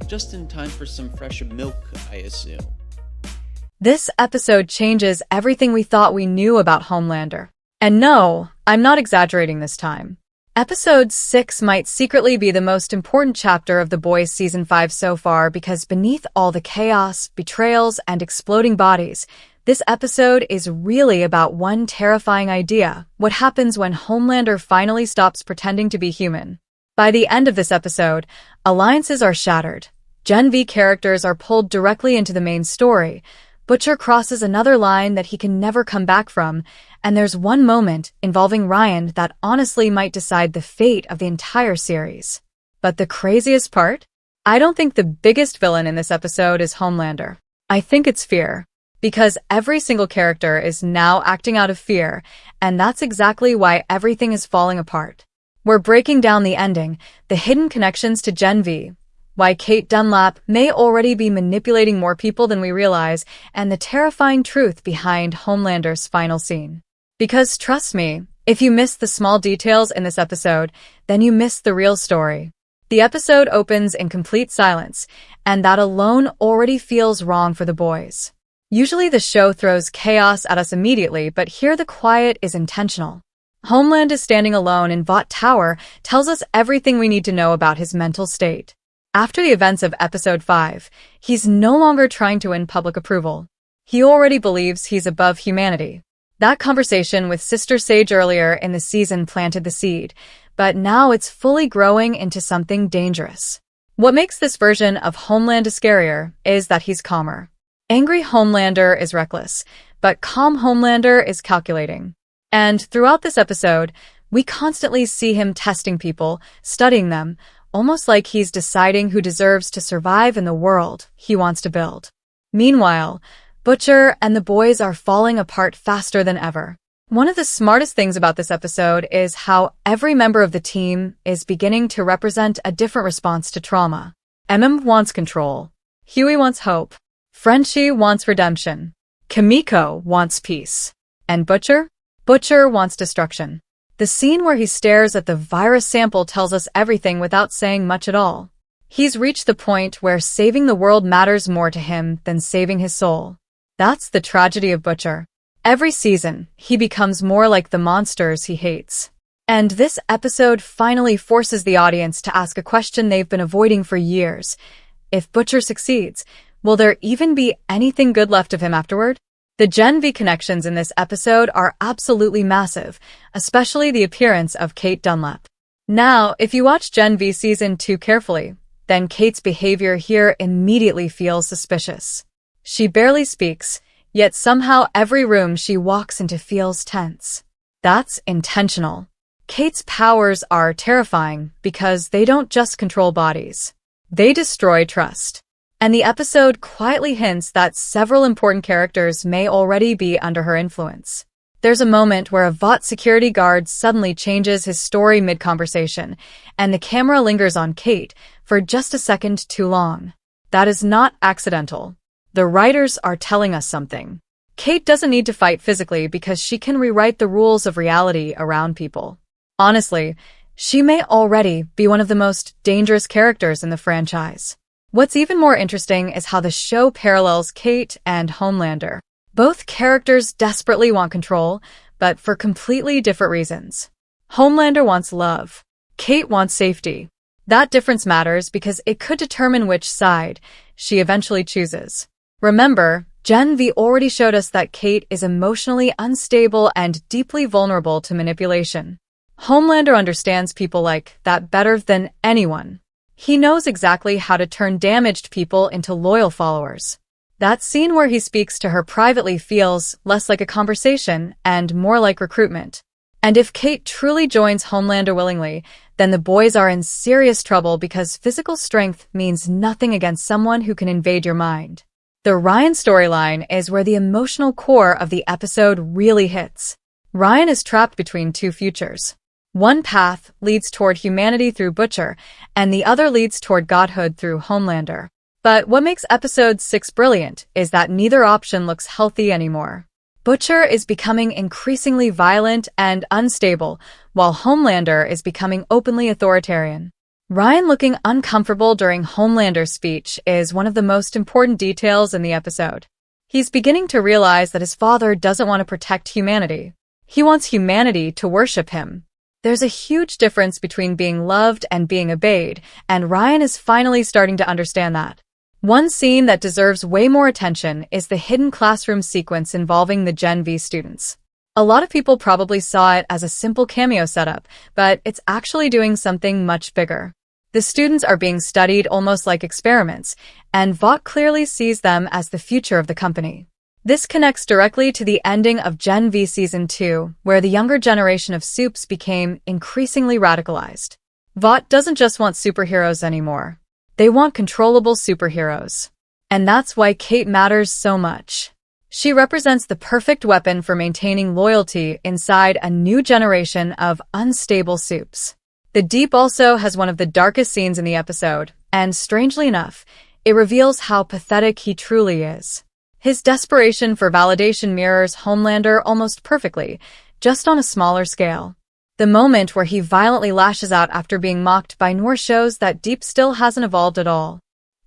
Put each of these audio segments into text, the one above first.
just in time for some fresh milk, I assume. This episode changes everything we thought we knew about Homelander. And no, I'm not exaggerating this time. Episode 6 might secretly be the most important chapter of The Boys Season 5 so far because beneath all the chaos, betrayals, and exploding bodies, this episode is really about one terrifying idea: what happens when Homelander finally stops pretending to be human. By the end of this episode, alliances are shattered. Gen V characters are pulled directly into the main story. Butcher crosses another line that he can never come back from, and there's one moment involving Ryan that honestly might decide the fate of the entire series. But the craziest part? I don't think the biggest villain in this episode is Homelander. I think it's fear. Because every single character is now acting out of fear, and that's exactly why everything is falling apart. We're breaking down the ending, the hidden connections to Gen V, why Cate Dunlap may already be manipulating more people than we realize, and the terrifying truth behind Homelander's final scene. Because trust me, if you miss the small details in this episode, then you miss the real story. The episode opens in complete silence, and that alone already feels wrong for the boys. Usually the show throws chaos at us immediately, but here the quiet is intentional. Homeland is standing alone in Vought Tower, tells us everything we need to know about his mental state. After the events of Episode 5, he's no longer trying to win public approval. He already believes he's above humanity. That conversation with Sister Sage earlier in the season planted the seed, but now it's fully growing into something dangerous. What makes this version of Homelander scarier is that he's calmer. Angry Homelander is reckless, but calm Homelander is calculating. And throughout this episode, we constantly see him testing people, studying them, almost like he's deciding who deserves to survive in the world he wants to build. Meanwhile, Butcher and the boys are falling apart faster than ever. One of the smartest things about this episode is how every member of the team is beginning to represent a different response to trauma. wants control. Huey wants hope. Frenchie wants redemption. Kimiko wants peace. And Butcher? Butcher wants destruction. The scene where he stares at the virus sample tells us everything without saying much at all. He's reached the point where saving the world matters more to him than saving his soul. That's the tragedy of Butcher. Every season, he becomes more like the monsters he hates. And this episode finally forces the audience to ask a question they've been avoiding for years. If Butcher succeeds, will there even be anything good left of him afterward? The Gen V connections in this episode are absolutely massive, especially the appearance of Cate Dunlap. Now, if you watch Gen V Season 2 carefully, then Cate's behavior here immediately feels suspicious. She barely speaks, yet somehow every room she walks into feels tense. That's intentional. Cate's powers are terrifying because they don't just control bodies. They destroy trust. And the episode quietly hints that several important characters may already be under her influence. There's a moment where a Vought security guard suddenly changes his story mid-conversation, and the camera lingers on Cate for just a second too long. That is not accidental. The writers are telling us something. Cate doesn't need to fight physically because she can rewrite the rules of reality around people. Honestly, she may already be one of the most dangerous characters in the franchise. What's even more interesting is how the show parallels Cate and Homelander. Both characters desperately want control, but for completely different reasons. Homelander wants love. Cate wants safety. That difference matters because it could determine which side she eventually chooses. Remember, Gen V already showed us that Cate is emotionally unstable and deeply vulnerable to manipulation. Homelander understands people like that better than anyone. He knows exactly how to turn damaged people into loyal followers. That scene where he speaks to her privately feels less like a conversation and more like recruitment. And if Cate truly joins Homelander willingly, then the boys are in serious trouble because physical strength means nothing against someone who can invade your mind. The Ryan storyline is where the emotional core of the episode really hits. Ryan is trapped between two futures. One path leads toward humanity through Butcher, and the other leads toward godhood through Homelander. But what makes Episode 6 brilliant is that neither option looks healthy anymore. Butcher is becoming increasingly violent and unstable, while Homelander is becoming openly authoritarian. Ryan looking uncomfortable during Homelander's speech is one of the most important details in the episode. He's beginning to realize that his father doesn't want to protect humanity. He wants humanity to worship him. There's a huge difference between being loved and being obeyed, and Ryan is finally starting to understand that. One scene that deserves way more attention is the hidden classroom sequence involving the Gen V students. A lot of people probably saw it as a simple cameo setup, but it's actually doing something much bigger. The students are being studied almost like experiments, and Vought clearly sees them as the future of the company. This connects directly to the ending of Gen V Season 2, where the younger generation of Supes became increasingly radicalized. Vought doesn't just want superheroes anymore. They want controllable superheroes. And that's why Cate matters so much. She represents the perfect weapon for maintaining loyalty inside a new generation of unstable Supes. The Deep also has one of the darkest scenes in the episode, and strangely enough, it reveals how pathetic he truly is. His desperation for validation mirrors Homelander almost perfectly, just on a smaller scale. The moment where he violently lashes out after being mocked by Noor shows that Deep still hasn't evolved at all.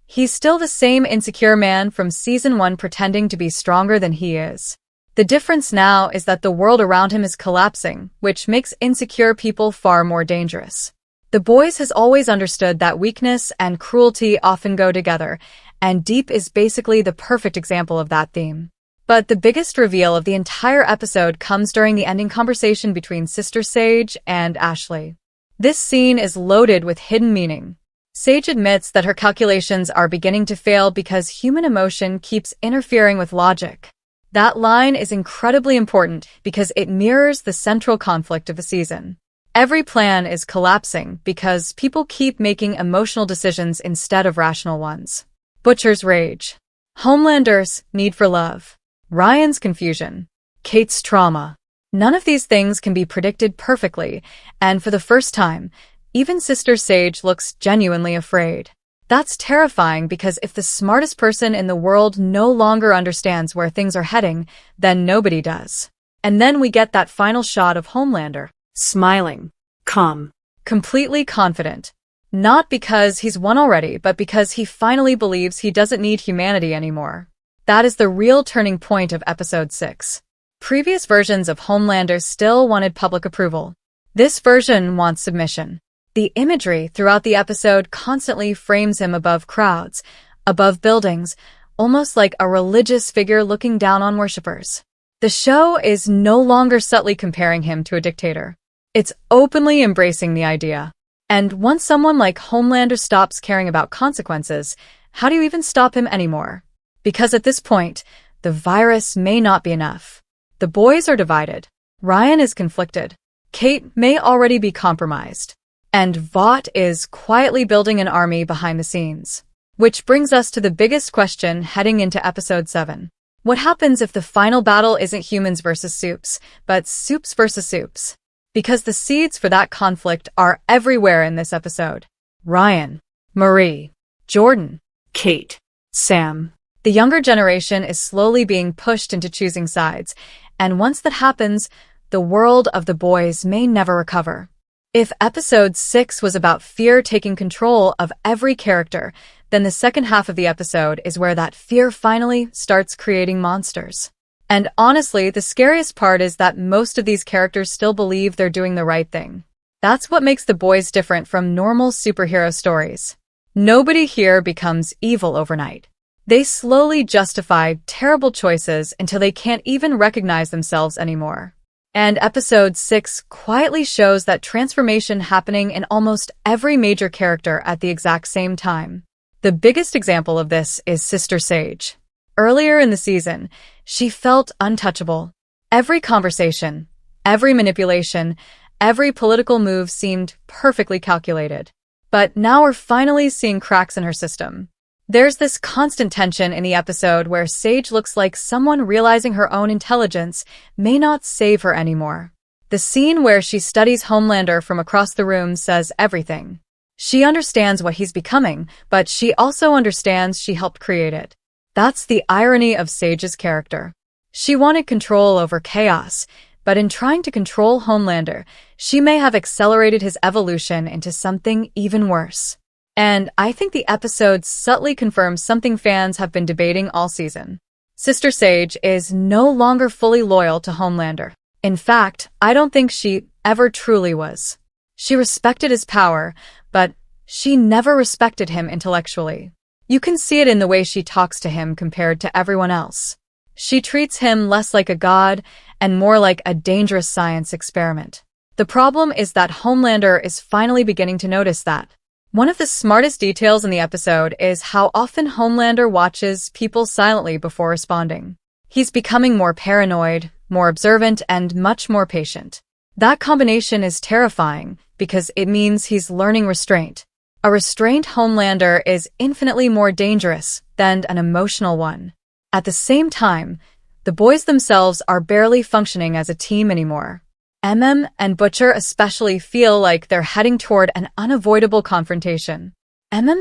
He's still the same insecure man from Season 1 pretending to be stronger than he is. The difference now is that the world around him is collapsing, which makes insecure people far more dangerous. The Boys has always understood that weakness and cruelty often go together, and Deep is basically the perfect example of that theme. But the biggest reveal of the entire episode comes during the ending conversation between Sister Sage and Ashley. This scene is loaded with hidden meaning. Sage admits that her calculations are beginning to fail because human emotion keeps interfering with logic. That line is incredibly important because it mirrors the central conflict of the season. Every plan is collapsing because people keep making emotional decisions instead of rational ones. Butcher's rage. Homelander's need for love. Ryan's confusion. Cate's trauma. None of these things can be predicted perfectly, and for the first time, even Sister Sage looks genuinely afraid. That's terrifying because if the smartest person in the world no longer understands where things are heading, then nobody does. And then we get that final shot of Homelander, smiling, calm, completely confident. Not because he's won already, but because he finally believes he doesn't need humanity anymore. That is the real turning point of Episode 6. Previous versions of Homelander still wanted public approval. This version wants submission. The imagery throughout the episode constantly frames him above crowds, above buildings, almost like a religious figure looking down on worshippers. The show is no longer subtly comparing him to a dictator. It's openly embracing the idea. And once someone like Homelander stops caring about consequences, how do you even stop him anymore? Because at this point, the virus may not be enough. The Boys are divided. Ryan is conflicted. Cate may already be compromised. And Vought is quietly building an army behind the scenes. Which brings us to the biggest question heading into Episode 7. What happens if the final battle isn't humans versus Supes, but Supes versus Supes? Because the seeds for that conflict are everywhere in this episode. Ryan, Marie, Jordan, Cate, Sam. The younger generation is slowly being pushed into choosing sides, and once that happens, the world of the Boys may never recover. If Episode 6 was about fear taking control of every character, then the second half of the episode is where that fear finally starts creating monsters. And honestly, the scariest part is that most of these characters still believe they're doing the right thing. That's what makes The Boys different from normal superhero stories. Nobody here becomes evil overnight. They slowly justify terrible choices until they can't even recognize themselves anymore. And Episode 6 quietly shows that transformation happening in almost every major character at the exact same time. The biggest example of this is Sister Sage. Earlier in the season, she felt untouchable. Every conversation, every manipulation, every political move seemed perfectly calculated. But now we're finally seeing cracks in her system. There's this constant tension in the episode where Sage looks like someone realizing her own intelligence may not save her anymore. The scene where she studies Homelander from across the room says everything. She understands what he's becoming, but she also understands she helped create it. That's the irony of Sage's character. She wanted control over chaos, but in trying to control Homelander, she may have accelerated his evolution into something even worse. And I think the episode subtly confirms something fans have been debating all season. Sister Sage is no longer fully loyal to Homelander. In fact, I don't think she ever truly was. She respected his power, but she never respected him intellectually. You can see it in the way she talks to him compared to everyone else. She treats him less like a god and more like a dangerous science experiment. The problem is that Homelander is finally beginning to notice that. One of the smartest details in the episode is how often Homelander watches people silently before responding. He's becoming more paranoid, more observant, and much more patient. That combination is terrifying because it means he's learning restraint. A restrained Homelander is infinitely more dangerous than an emotional one. At the same time, the boys themselves are barely functioning as a team anymore. And Butcher especially feel like they're heading toward an unavoidable confrontation.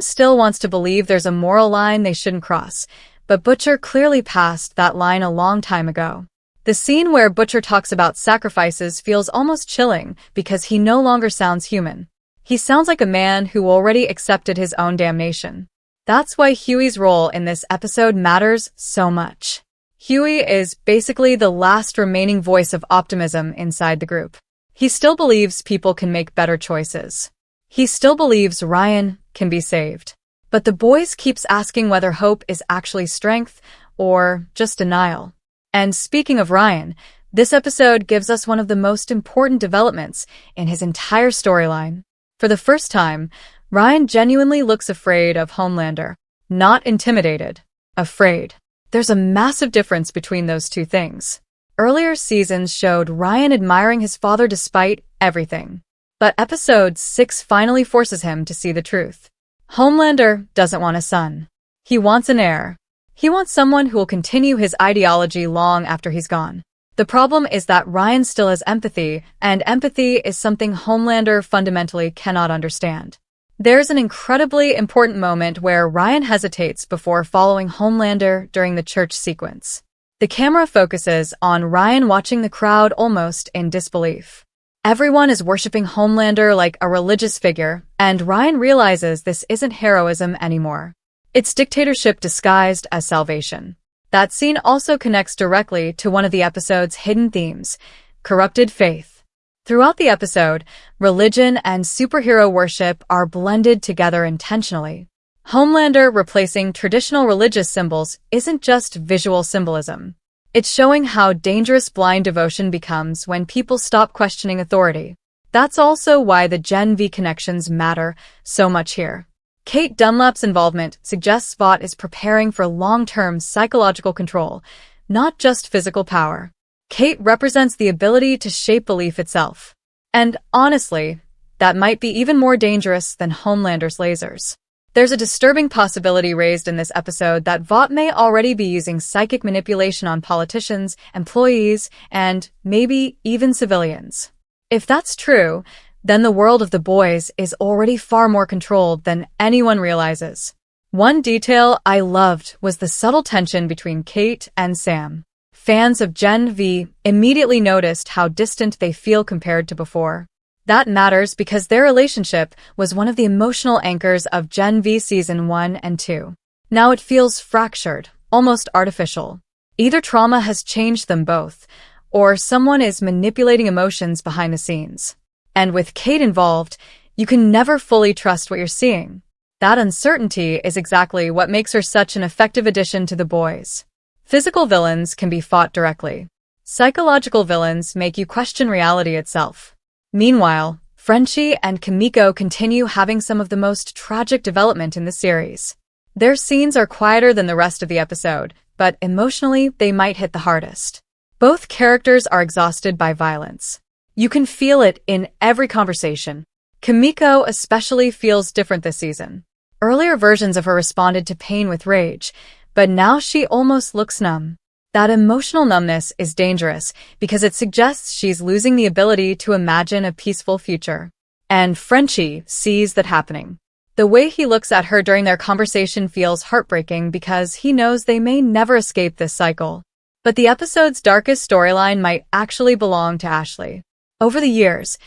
Still wants to believe there's a moral line they shouldn't cross, but Butcher clearly passed that line a long time ago. The scene where Butcher talks about sacrifices feels almost chilling because he no longer sounds human. He sounds like a man who already accepted his own damnation. That's why Huey's role in this episode matters so much. Huey is basically the last remaining voice of optimism inside the group. He still believes people can make better choices. He still believes Ryan can be saved. But the boys keeps asking whether hope is actually strength or just denial. And speaking of Ryan, this episode gives us one of the most important developments in his entire storyline. For the first time, Ryan genuinely looks afraid of Homelander. Not intimidated. Afraid. There's a massive difference between those two things. Earlier seasons showed Ryan admiring his father despite everything. But episode 6 finally forces him to see the truth. Homelander doesn't want a son. He wants an heir. He wants someone who will continue his ideology long after he's gone. The problem is that Ryan still has empathy, and empathy is something Homelander fundamentally cannot understand. There's an incredibly important moment where Ryan hesitates before following Homelander during the church sequence. The camera focuses on Ryan watching the crowd almost in disbelief. Everyone is worshipping Homelander like a religious figure, and Ryan realizes this isn't heroism anymore. It's dictatorship disguised as salvation. That scene also connects directly to one of the episode's hidden themes, corrupted faith. Throughout the episode, religion and superhero worship are blended together intentionally. Homelander replacing traditional religious symbols isn't just visual symbolism. It's showing how dangerous blind devotion becomes when people stop questioning authority. That's also why the Gen V connections matter so much here. Cate Dunlap's involvement suggests Vought is preparing for long-term psychological control, not just physical power. Cate represents the ability to shape belief itself. And honestly, that might be even more dangerous than Homelander's lasers. There's a disturbing possibility raised in this episode that Vought may already be using psychic manipulation on politicians, employees, and maybe even civilians. If that's true, then the world of the boys is already far more controlled than anyone realizes. One detail I loved was the subtle tension between Cate and Sam. Fans of Gen V immediately noticed how distant they feel compared to before. That matters because their relationship was one of the emotional anchors of Gen V Season 1 and 2. Now it feels fractured, almost artificial. Either trauma has changed them both, or someone is manipulating emotions behind the scenes. And with Cate involved, you can never fully trust what you're seeing. That uncertainty is exactly what makes her such an effective addition to the boys. Physical villains can be fought directly. Psychological villains make you question reality itself. Meanwhile, Frenchie and Kimiko continue having some of the most tragic development in the series. Their scenes are quieter than the rest of the episode, but emotionally they might hit the hardest. Both characters are exhausted by violence. You can feel it in every conversation. Kimiko especially feels different this season. Earlier versions of her responded to pain with rage, but now she almost looks numb. That emotional numbness is dangerous because it suggests she's losing the ability to imagine a peaceful future. And Frenchie sees that happening. The way he looks at her during their conversation feels heartbreaking because he knows they may never escape this cycle. But the episode's darkest storyline might actually belong to Ashley. Over the years,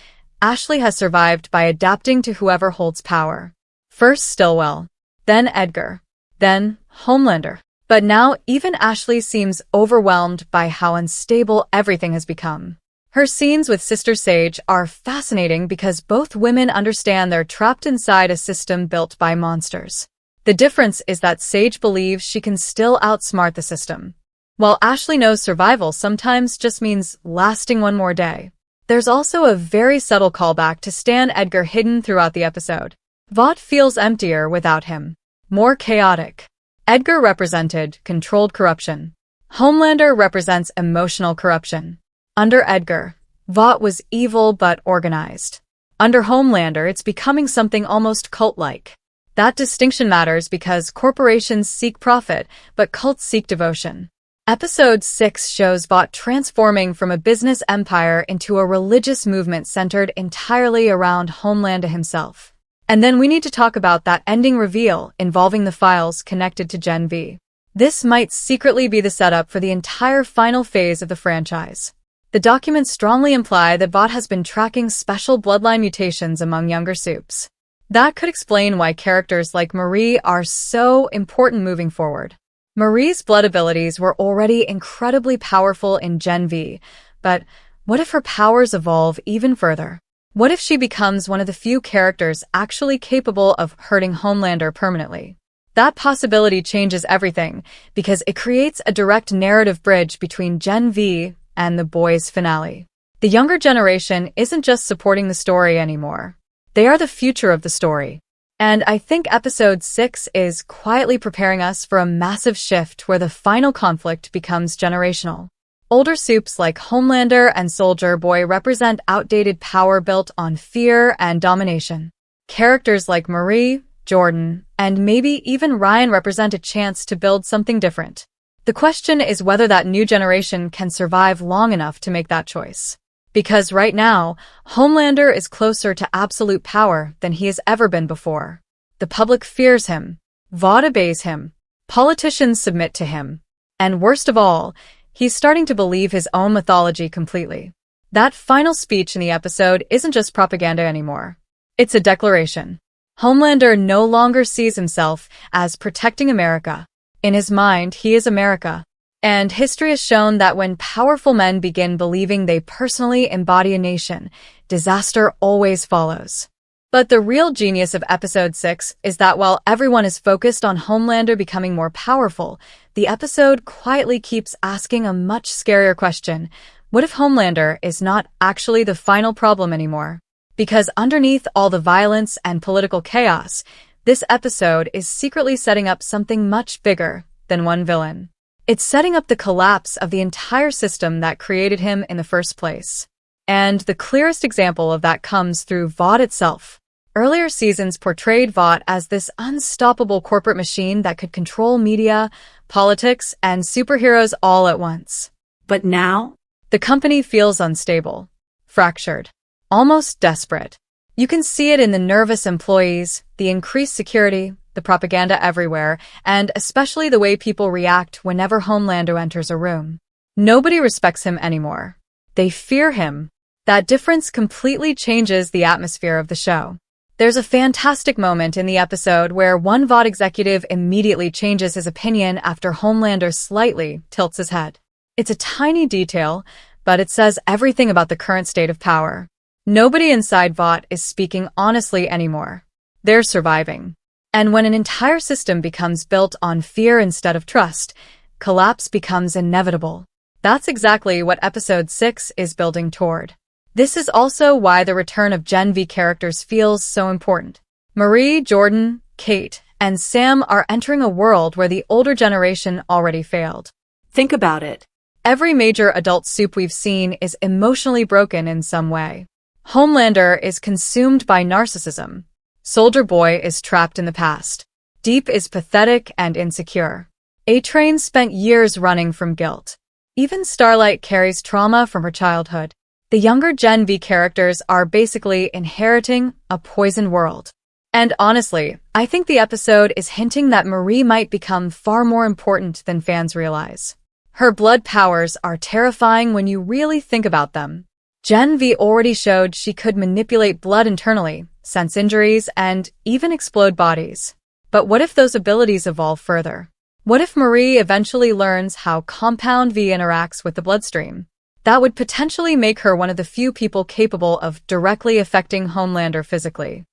Ashley has survived by adapting to whoever holds power. First Stillwell, then Edgar, then Homelander. But now even Ashley seems overwhelmed by how unstable everything has become. Her scenes with Sister Sage are fascinating because both women understand they're trapped inside a system built by monsters. The difference is that Sage believes she can still outsmart the system, while Ashley knows survival sometimes just means lasting one more day. There's also a very subtle callback to Stan Edgar hidden throughout the episode. Vought feels emptier without him, more chaotic. Edgar represented controlled corruption. Homelander represents emotional corruption. Under Edgar, Vought was evil but organized. Under Homelander, it's becoming something almost cult-like. That distinction matters because corporations seek profit, but cults seek devotion. Episode 6 shows Vought transforming from a business empire into a religious movement centered entirely around Homelander himself. And then we need to talk about that ending reveal involving the files connected to Gen V. This might secretly be the setup for the entire final phase of the franchise. The documents strongly imply that Vought has been tracking special bloodline mutations among younger Supes. That could explain why characters like Marie are so important moving forward. Marie's blood abilities were already incredibly powerful in Gen V, but what if her powers evolve even further? What if she becomes one of the few characters actually capable of hurting Homelander permanently? That possibility changes everything because it creates a direct narrative bridge between Gen V and the boys' finale. The younger generation isn't just supporting the story anymore. They are the future of the story. And I think episode 6 is quietly preparing us for a massive shift where the final conflict becomes generational. Older Supes like Homelander and Soldier Boy represent outdated power built on fear and domination. Characters like Marie, Jordan, and maybe even Ryan represent a chance to build something different. The question is whether that new generation can survive long enough to make that choice. Because right now, Homelander is closer to absolute power than he has ever been before. The public fears him. Vought obeys him. Politicians submit to him. And worst of all, he's starting to believe his own mythology completely. That final speech in the episode isn't just propaganda anymore. It's a declaration. Homelander no longer sees himself as protecting America. In his mind, he is America. And history has shown that when powerful men begin believing they personally embody a nation, disaster always follows. But the real genius of episode 6 is that while everyone is focused on Homelander becoming more powerful, the episode quietly keeps asking a much scarier question. What if Homelander is not actually the final problem anymore? Because underneath all the violence and political chaos, this episode is secretly setting up something much bigger than one villain. It's setting up the collapse of the entire system that created him in the first place. And the clearest example of that comes through Vought itself. Earlier seasons portrayed Vought as this unstoppable corporate machine that could control media, politics, and superheroes all at once. But now, the company feels unstable, fractured, almost desperate. You can see it in the nervous employees, the increased security, the propaganda everywhere, and especially the way people react whenever Homelander enters a room. Nobody respects him anymore. They fear him. That difference completely changes the atmosphere of the show. There's a fantastic moment in the episode where one Vought executive immediately changes his opinion after Homelander slightly tilts his head. It's a tiny detail, but it says everything about the current state of power. Nobody inside Vought is speaking honestly anymore. They're surviving. And when an entire system becomes built on fear instead of trust, collapse becomes inevitable. That's exactly what episode 6 is building toward. This is also why the return of Gen V characters feels so important. Marie, Jordan, Cate, and Sam are entering a world where the older generation already failed. Think about it. Every major adult Supe we've seen is emotionally broken in some way. Homelander is consumed by narcissism. Soldier Boy is trapped in the past. Deep is pathetic and insecure. A-Train spent years running from guilt. Even Starlight carries trauma from her childhood. The younger Gen V characters are basically inheriting a poisoned world. And honestly, I think the episode is hinting that Marie might become far more important than fans realize. Her blood powers are terrifying when you really think about them. Gen V already showed she could manipulate blood internally, sense injuries, and even explode bodies. But what if those abilities evolve further? What if Marie eventually learns how Compound V interacts with the bloodstream? That would potentially make her one of the few people capable of directly affecting Homelander physically.